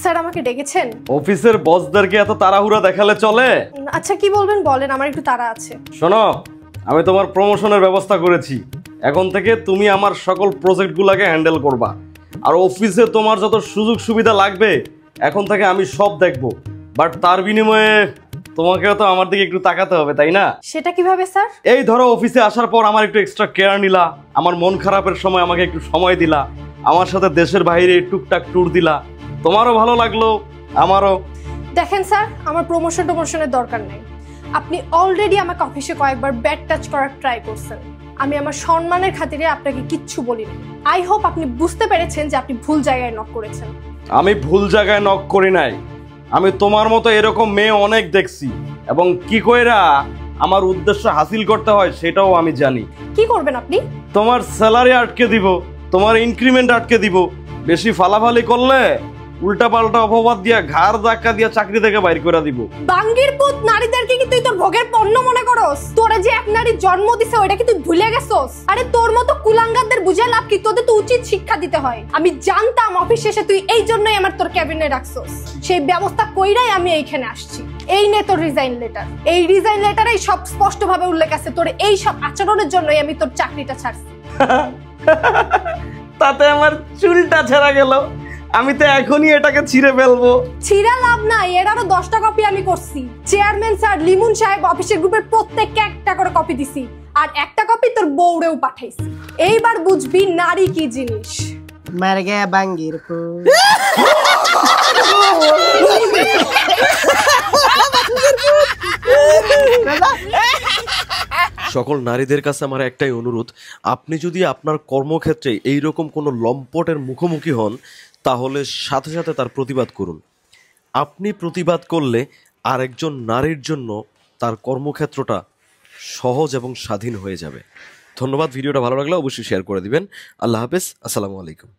Sir আমাকে ডেকেছেন? অফিসের বসদেরকে এত তাড়াহুড়া দেখালে চলে? আচ্ছা কি বলবেন বলেন, আমার একটু তাড়া আছে। শোনো, আমি তোমার প্রমোশনের ব্যবস্থা করেছি। এখন থেকে তুমি আমার সকল প্রজেক্টগুলোকে হ্যান্ডেল করবা। আর অফিসে তোমার যত সুযোগ সুবিধা লাগবে এখন থেকে আমি সব দেখব। বাট তার বিনিময়ে তোমাকেও তো আমার দিকে একটু তাকাতে হবে, তাই না? সেটা কিভাবে স্যার? এই ধরো, অফিসে আসার পর আমার একটু এক্সট্রা কেয়ার নিলা, আমার মন খারাপের সময় আমাকে একটু সময় দিলা, আমার সাথে দেশের বাইরে টুকটাক ট্যুর দিলা, তোমারও ভালো লাগলো, আমারও। দেখেন স্যার, আমার প্রমোশনের দরকার নেই। আপনি অলরেডি আমাকে অফিসে কয়েকবার ব্যাড টাচ করার ট্রাই করছেন। আমি আমার সম্মানের খাতিরে আপনাকে কিচ্ছু বলিনি। আই হোপ আপনি বুঝতে পেরেছেন যে আপনি ভুল জায়গায় নক করেছেন। আমি ভুল জায়গায় নক করি নাই। আমি তোমার মতো এরকম মেয়ে অনেক দেখছি, এবং কি কইরা আমার উদ্দেশ্য হাসিল করতে হয় সেটাও আমি জানি। কি করবেন আপনি? তোমার স্যালারি আটকে দিব, তোমার ইনক্রিমেন্ট আটকে দিব। বেশি ফালাফালি করলে উল্টা পাল্টা অপবাদ দিয়া ঘাড় ধাক্কা দিয়া চাকরি থেকে বাইর করে দিব। বাঙ্গির পুত নারীদেরকে কি তুই তোর ভোগের পণ্য মনে করস? তোরা যে এক নারী জন্ম দিছে ওটা কি তুই ভুলে গেছস? আরে তোর মতো কুলাঙ্গারদের বুঝে লাভ কি? তোদের তো উচিত শিক্ষা দিতে হয়। আমি জানতাম অফিস শেষে তুই এই জন্যই আমার তোর ক্যাবিনে রাখছস। সেই ব্যবস্থা কইরাই আমি এইখানে আসছি। এই নে তোর রিজাইন লেটার। এই রিজাইন লেটারেই সব স্পষ্টভাবে উল্লেখ আছে তোর এই সব আচরণের জন্যই আমি তোর চাকরিটা ছাড়ছি। তাতে আমার চুলটা ছেঁড়া গেল, আমি তো এখনই এটাকে ছিঁড়ে ফেলবো। ছিঁড়া লাভ নাই, এর আরো 10টা কপি আমি করছি। চেয়ারম্যান স্যার, লিমন সাহেব, অফিসের গ্রুপের প্রত্যেককে একটা করে কপি দিছি, আর একটা কপি তোর বউরেও পাঠাইছি। এইবার বুঝবি নারী কি জিনিস। মার গে বাঙ্গির পুত। সকল নারীদের কাছে আমার একটাই অনুরোধ, আপনি যদি আপনার কর্মক্ষেত্রে এইরকম কোনো লম্পটের মুখোমুখি হন তাহলে সাথে সাথে তার প্রতিবাদ করুন। আপনি প্রতিবাদ করলে আরেকজন নারীর জন্য তার কর্মক্ষেত্রটা সহজ এবং স্বাধীন হয়ে যাবে। ধন্যবাদ। ভিডিওটা ভালো লাগলে অবশ্যই শেয়ার করে দিবেন। আল্লাহ হাফেজ। আসসালামু আলাইকুম।